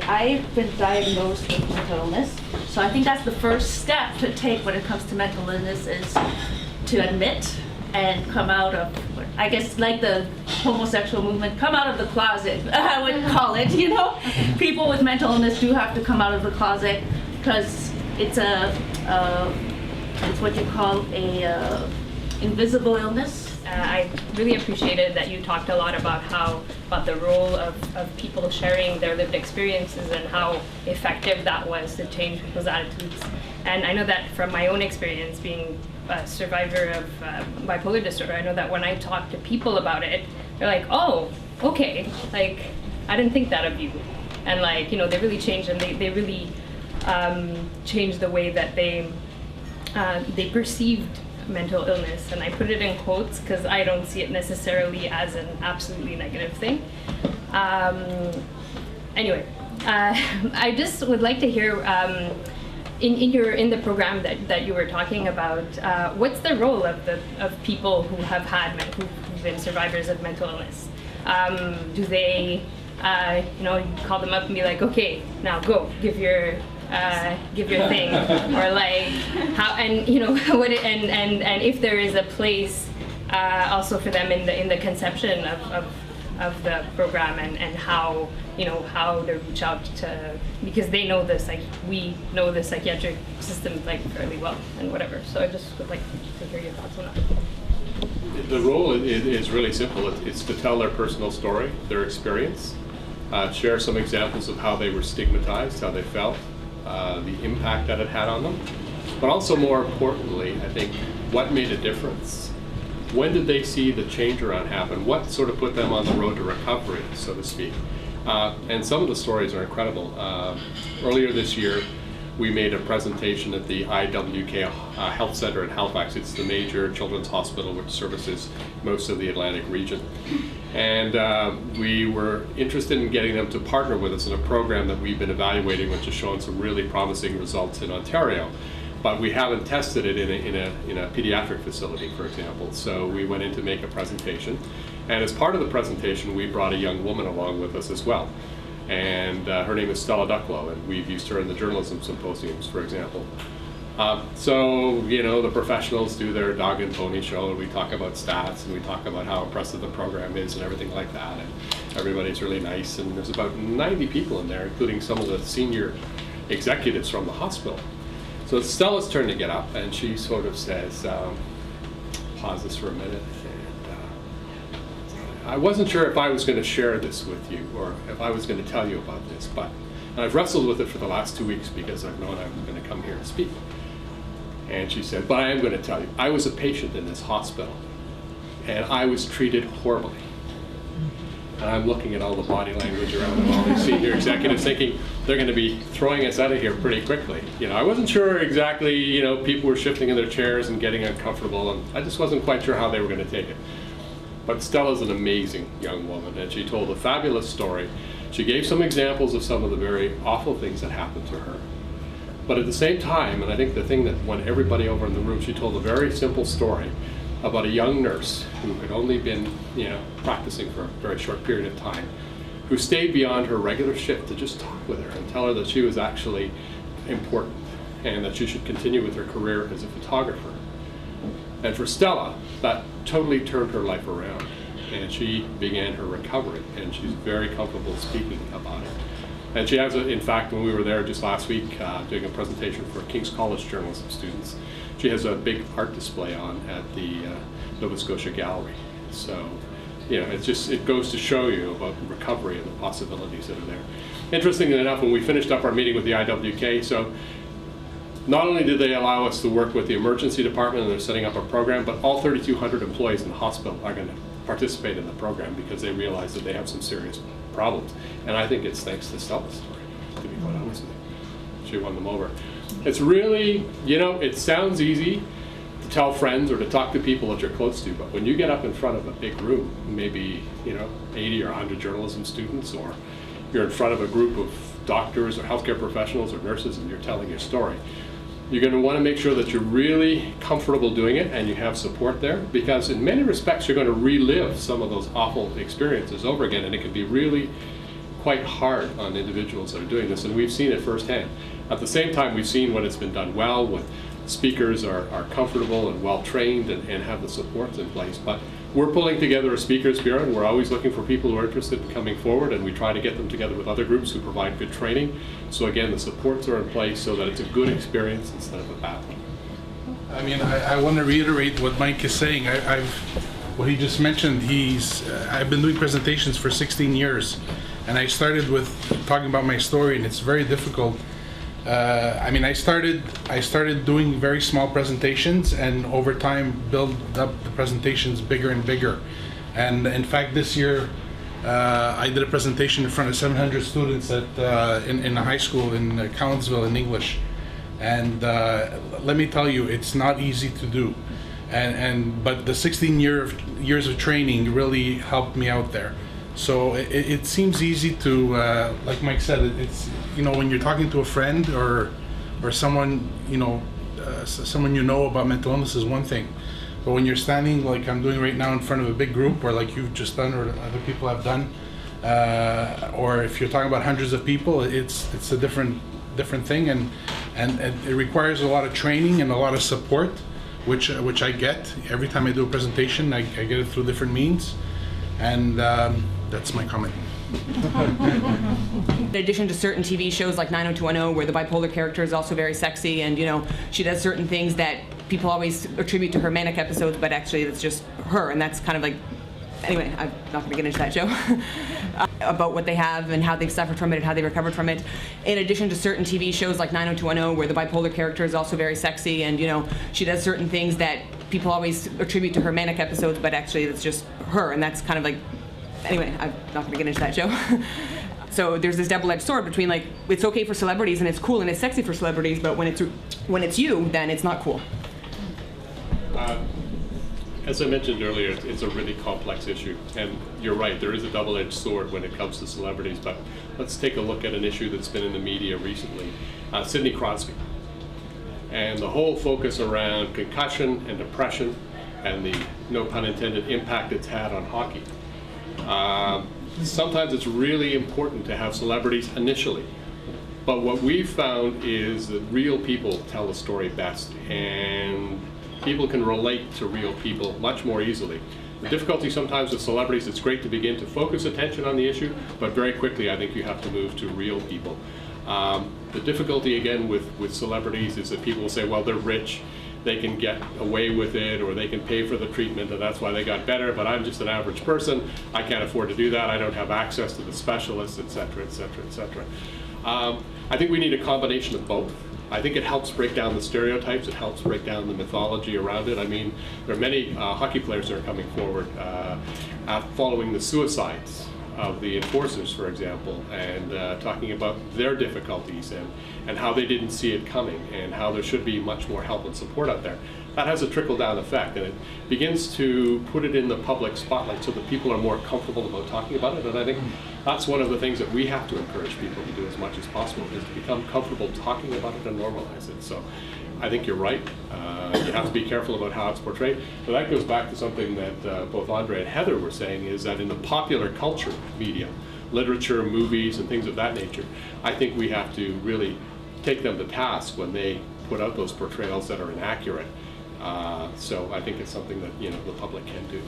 I've been diagnosed with mental illness, so I think that's the first step to take when it comes to mental illness is to admit and come out of, I guess like the homosexual movement, come out of the closet, I would call it, you know? People with mental illness do have to come out of the closet because it's it's what you call a invisible illness. I really appreciated that you talked a lot about the role of people sharing their lived experiences and how effective that was to change people's attitudes. And I know that from my own experience being a survivor of bipolar disorder, I know that when I talk to people about it, they're like, oh, okay, like, I didn't think that of you. And like, you know, they really changed, and they really changed the way that they perceived mental illness, and I put it in quotes because I don't see it necessarily as an absolutely negative thing. Anyway, I just would like to hear in the program that you were talking about, what's the role of people who who've been survivors of mental illness? Do they, you know, you call them up and be like, okay, now go give your thing, or like how, and you know what, and if there is a place also for them in the conception of the program, and how, you know, how to reach out to, because they know this, like we know the psychiatric system like fairly well and whatever. So I just would like to hear your thoughts on that. The role is really simple. It's to tell their personal story, their experience, share some examples of how they were stigmatized, how they felt, the impact that it had on them, but also more importantly, I think, what made a difference. When did they see the change around happen? What sort of put them on the road to recovery, so to speak? And some of the stories are incredible. Earlier this year, we made a presentation at the IWK Health Center in Halifax. It's the major children's hospital which services most of the Atlantic region. And we were interested in getting them to partner with us in a program that we've been evaluating, which has shown some really promising results in Ontario. But we haven't tested it in a pediatric facility, for example. So we went in to make a presentation. And as part of the presentation, we brought a young woman along with us as well. And her name is Stella Ducklow, and we've used her in the journalism symposiums, for example. So, you know, the professionals do their dog and pony show, and we talk about stats, and we talk about how impressive the program is and everything like that, and everybody's really nice, and there's about 90 people in there, including some of the senior executives from the hospital. So it's Stella's turn to get up, and she sort of says, pause this for a minute, and I wasn't sure if I was going to share this with you, or if I was going to tell you about this, but I've wrestled with it for the last 2 weeks because I've known I'm going to come here and speak. And she said, but I am going to tell you, I was a patient in this hospital, and I was treated horribly. And I'm looking at all the body language around all these senior executives thinking they're going to be throwing us out of here pretty quickly. You know, I wasn't sure exactly, you know, people were shifting in their chairs and getting uncomfortable, and I just wasn't quite sure how they were going to take it. But Stella's an amazing young woman, and she told a fabulous story. She gave some examples of some of the very awful things that happened to her. But at the same time, and I think the thing that won everybody over in the room, she told a very simple story about a young nurse who had only been, you know, practicing for a very short period of time, who stayed beyond her regular shift to just talk with her and tell her that she was actually important and that she should continue with her career as a photographer. And for Stella, that totally turned her life around, and she began her recovery, and she's very comfortable speaking about it. And she has, in fact, when we were there just last week doing a presentation for King's College journalism students, she has a big art display on at the Nova Scotia Gallery. So, you know, it goes to show you about recovery and the possibilities that are there. Interestingly enough, when we finished up our meeting with the IWK, so not only did they allow us to work with the emergency department, and they're setting up a program, but all 3,200 employees in the hospital are going to participate in the program because they realize that they have some serious problems. And I think it's thanks to Stella's story, to be quite honest with you. She won them over. It's really, you know, it sounds easy to tell friends or to talk to people that you're close to, but when you get up in front of a big room, maybe, you know, 80 or 100 journalism students, or you're in front of a group of doctors or healthcare professionals or nurses, and you're telling your story, you're going to want to make sure that you're really comfortable doing it and you have support there, because in many respects you're going to relive some of those awful experiences over again, and it can be really quite hard on individuals that are doing this, and we've seen it firsthand. At the same time, we've seen when it's been done well, when speakers are comfortable and well trained and have the supports in place. But we're pulling together a speakers bureau, and we're always looking for people who are interested in coming forward, and we try to get them together with other groups who provide good training. So again, the supports are in place so that it's a good experience instead of a bad one. I mean, I want to reiterate what Mike is saying. What he just mentioned, I've been doing presentations for 16 years, and I started with talking about my story, and it's very difficult. I mean, I started doing very small presentations, and over time build up the presentations bigger and bigger. And in fact, this year I did a presentation in front of 700 students in a high school in Collinsville in English. And let me tell you, it's not easy to do. But the 16 years of training really helped me out there. So it seems easy to, like Mike said, it's, you know, when you're talking to a friend or someone, someone you know about mental illness is one thing. But when you're standing like I'm doing right now in front of a big group, or like you've just done, or other people have done, or if you're talking about hundreds of people, it's a different thing, and it requires a lot of training and a lot of support, which I get every time I do a presentation. I get it through different means, and that's my comment. In addition to certain TV shows like 90210, where the bipolar character is also very sexy, and she does certain things that people always attribute to her manic episodes, but actually it's just her, and that's kind of like, anyway, I'm not going to get into that show. About what they have and how they've suffered from it and how they recovered from it. In addition to certain TV shows like 90210, where the bipolar character is also very sexy, and she does certain things that people always attribute to her manic episodes, but actually it's just her, and that's kind of like, anyway, I'm not going to get into that show. So there's this double-edged sword between, like, it's okay for celebrities and it's cool and it's sexy for celebrities, but when it's you, then it's not cool. As I mentioned earlier, it's a really complex issue, and you're right, there is a double-edged sword when it comes to celebrities, but let's take a look at an issue that's been in the media recently. Sidney Crosby, and the whole focus around concussion and depression and the, no pun intended, impact it's had on hockey. Sometimes it's really important to have celebrities initially, but what we've found is that real people tell the story best, and people can relate to real people much more easily. The difficulty sometimes with celebrities, it's great to begin to focus attention on the issue, but very quickly I think you have to move to real people. The difficulty again with celebrities is that people will say, well, they're rich, they can get away with it, or they can pay for the treatment, and that's why they got better, but I'm just an average person, I can't afford to do that, I don't have access to the specialists, etc., etc., etc. I think we need a combination of both. I think it helps break down the stereotypes, it helps break down the mythology around it. I mean, there are many hockey players that are coming forward following the suicides of the enforcers, for example, and talking about their difficulties and how they didn't see it coming, and how there should be much more help and support out there. That has a trickle-down effect, and it begins to put it in the public spotlight so that people are more comfortable about talking about it. And I think that's one of the things that we have to encourage people to do as much as possible, is to become comfortable talking about it and normalize it. So I think you're right. You have to be careful about how it's portrayed. But that goes back to something that both Andre and Heather were saying, is that in the popular culture media, literature, movies, and things of that nature, I think we have to really take them to task when they put out those portrayals that are inaccurate. So I think it's something that the public can do.